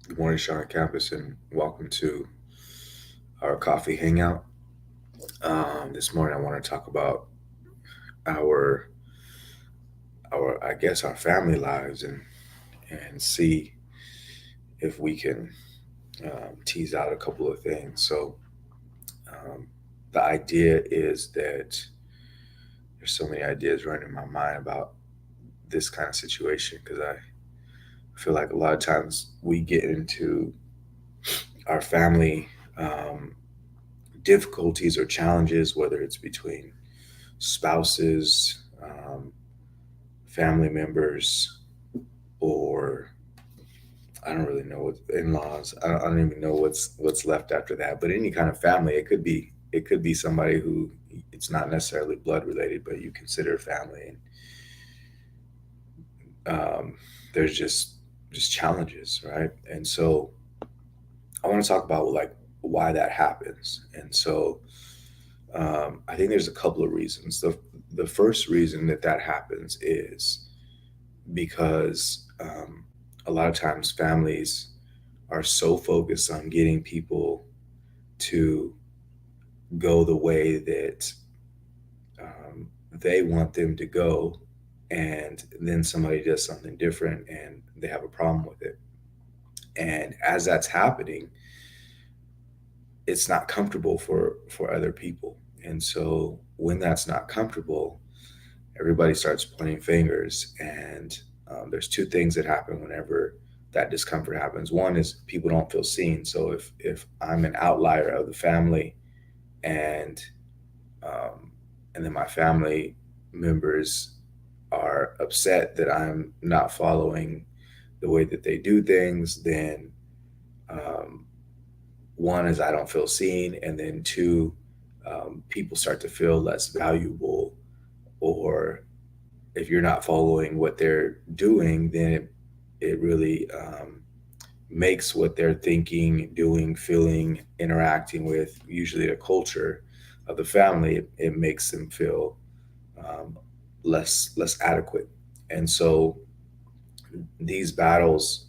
Good morning, Sean Campus, and welcome to our coffee hangout. This morning, I want to talk about our I guess, our family lives, and see if we can tease out a couple of things. So, um, the idea is that there's so many ideas running in my mind about this kind of situation because I feel like a lot of times we get into our family difficulties or challenges, whether it's between spouses, family members, or I don't really know what in-laws. I don't even know what's left after that. But any kind of family, it could be somebody who it's not necessarily blood related, but you consider family. And there's just challenges, right? And so I want to talk about like why that happens. And so I think there's a couple of reasons. The first reason that happens is because a lot of times families are so focused on getting people to go the way that um, they want them to go, and then somebody does something different and they have a problem with it. And as that's happening, it's not comfortable for other people. And so when that's not comfortable, everybody starts pointing fingers. And there's two things that happen whenever that discomfort happens. One is people don't feel seen. So if I'm an outlier of the family, and um, and then my family members are upset that I'm not following the way that they do things, then um, one is I don't feel seen, and then two, people start to feel less valuable. Or if you're not following what they're doing, then it really makes what they're thinking, doing, feeling, interacting with, usually the culture of the family, it makes them feel um, less adequate. And so these battles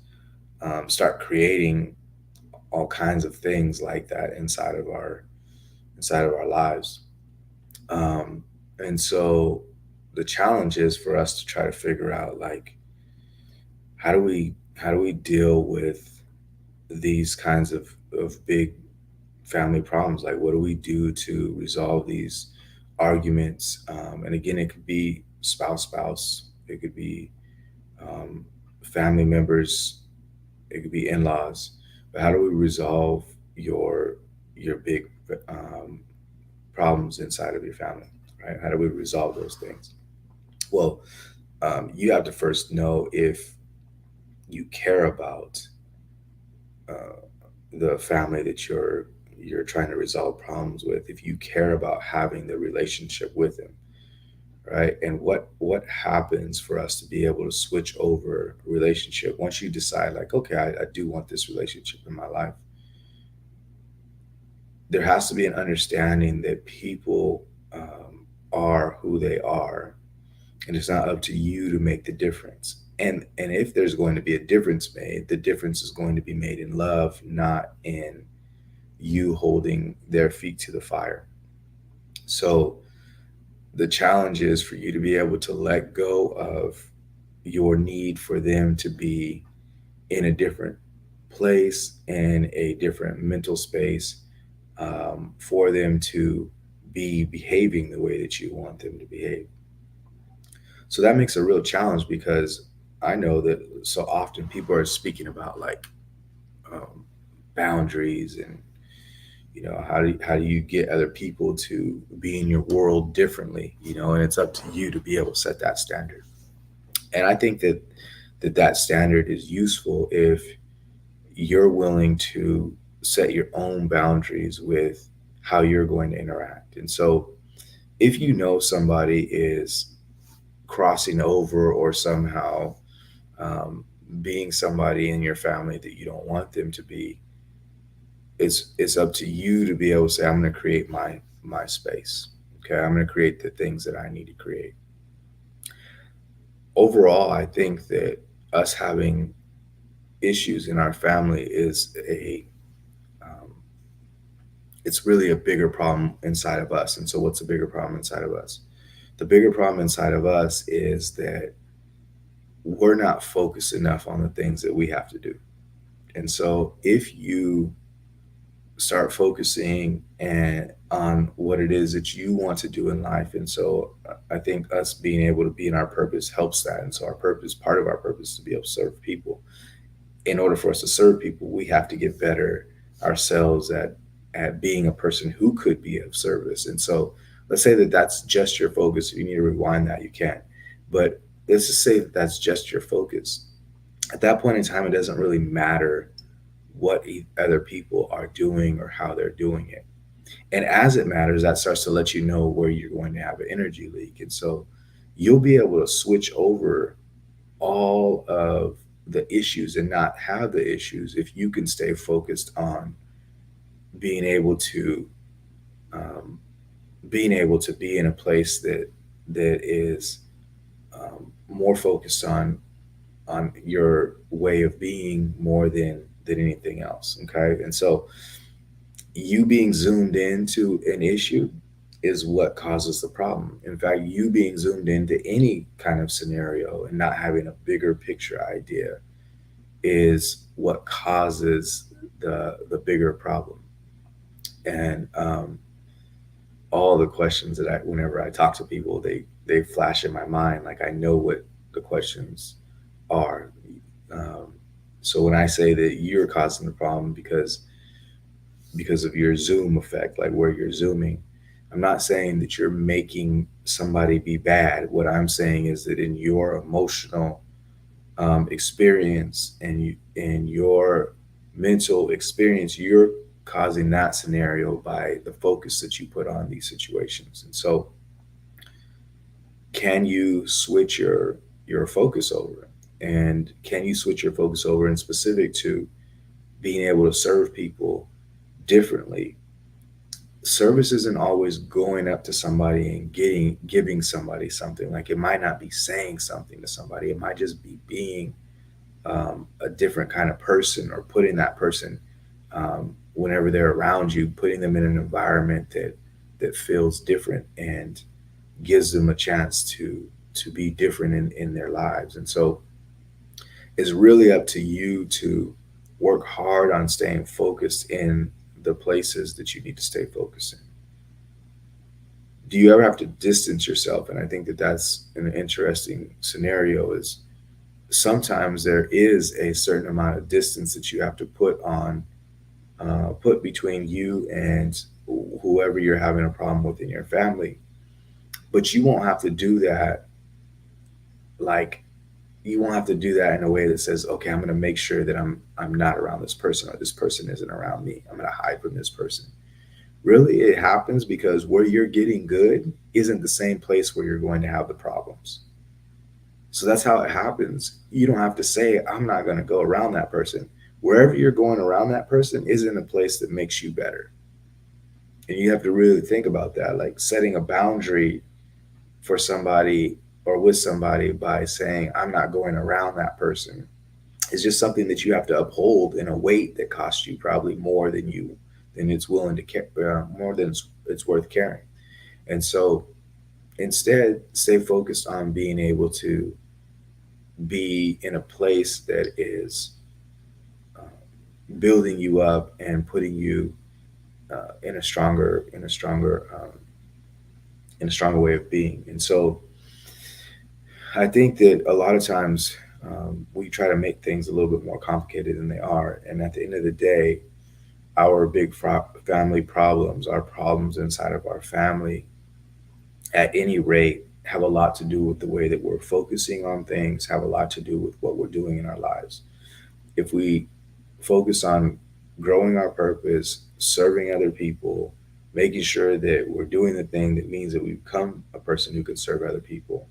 start creating all kinds of things like that inside of our lives. Um, and so the challenge is for us to try to figure out like how do we deal with these kinds of big family problems. Like, what do we do to resolve these arguments? And again, it could be spouse, it could be um, family members, it could be in-laws. But how do we resolve your your big um, problems inside of your family, right? How do we resolve those things? Well, you have to first know if you care about uh, the family that you're trying to resolve problems with, if you care about having the relationship with them, right? And what happens for us to be able to switch over a relationship once you decide like, okay, I do want this relationship in my life. There has to be an understanding that people are who they are, and it's not up to you to make the difference. And if there's going to be a difference made, the difference is going to be made in love, not in you holding their feet to the fire. So the challenge is for you to be able to let go of your need for them to be in a different place, in a different mental space, for them to be behaving the way that you want them to behave. So that makes a real challenge because I know that so often people are speaking about like um, boundaries, and how do you get other people to be in your world differently, and it's up to you to be able to set that standard. And I think that standard is useful if you're willing to set your own boundaries with how you're going to interact. And so if you know somebody is crossing over or somehow um, being somebody in your family that you don't want them to be, it's up to you to be able to say, I'm going to create my space. Okay, I'm going to create the things that I need to create. Overall, I think that us having issues in our family is um, it's really a bigger problem inside of us. And so, what's the bigger problem inside of us? The bigger problem inside of us is that we're not focused enough on the things that we have to do. And so, if you start focusing and on what it is that you want to do in life, and so I think us being able to be in our purpose helps that. And so, our purpose, part of our purpose, is to be able to serve people. In order for us to serve people, we have to get better ourselves at being a person who could be of service. And so, let's say that that's just your focus. If you need to rewind that, you can. But let's just say that that's just your focus. At that point in time, it doesn't really matter what other people are doing or how they're doing it. And as it matters, that starts to let you know where you're going to have an energy leak. And so you'll be able to switch over all of the issues and not have the issues if you can stay focused on being able to um, being able to be in a place that is more focused on your way of being more than anything else. Okay, and so you being zoomed into an issue is what causes the problem. In fact, you being zoomed into any kind of scenario and not having a bigger picture idea is what causes the bigger problem. And all the questions that whenever I talk to people, they flash in my mind. Like I know what the questions are. Um, so when I say that you're causing the problem because of your zoom effect, like where you're zooming, I'm not saying that you're making somebody be bad. What I'm saying is that in your emotional experience and you in your mental experience, you're causing that scenario by the focus that you put on these situations. And so, can you switch your focus over? And can you switch your focus over in specific to being able to serve people differently? Service isn't always going up to somebody and giving somebody something. Like it might not be saying something to somebody. It might just be being a different kind of person, or putting that person whenever they're around you, putting them in an environment that feels different and gives them a chance to be different in their lives. And so it's really up to you to work hard on staying focused in the places that you need to stay focused in. Do you ever have to distance yourself? And I think that that's an interesting scenario. Is sometimes there is a certain amount of distance that you have to put between you and whoever you're having a problem with in your family. But you won't have to do that like you won't have to do that in a way that says, okay, I'm going to make sure that I'm not around this person, or this person isn't around me. I'm going to hide from this person. Really, it happens because where you're getting good isn't the same place where you're going to have the problems. So that's how it happens. You don't have to say, I'm not going to go around that person. Wherever you're going around that person isn't a place that makes you better. And you have to really think about that, like setting a boundary for somebody or with somebody by saying, I'm not going around that person, is just something that you have to uphold in a weight that costs you probably more than it's willing to more than it's worth carrying. And so instead, stay focused on being able to be in a place that is uh, building you up and putting you in a stronger way of being. And so I think that a lot of times we try to make things a little bit more complicated than they are. And at the end of the day, our family problems, our problems inside of our family, at any rate, have a lot to do with the way that we're focusing on things, have a lot to do with what we're doing in our lives. If we focus on growing our purpose, serving other people, making sure that we're doing the thing that means that we become a person who can serve other people,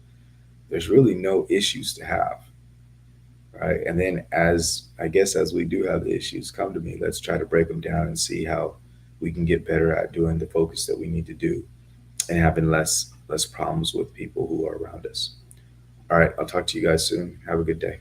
there's really no issues to have, right? And then, as I guess, as we do have the issues come to me, let's try to break them down and see how we can get better at doing the focus that we need to do and having less problems with people who are around us. All right, I'll talk to you guys soon. Have a good day.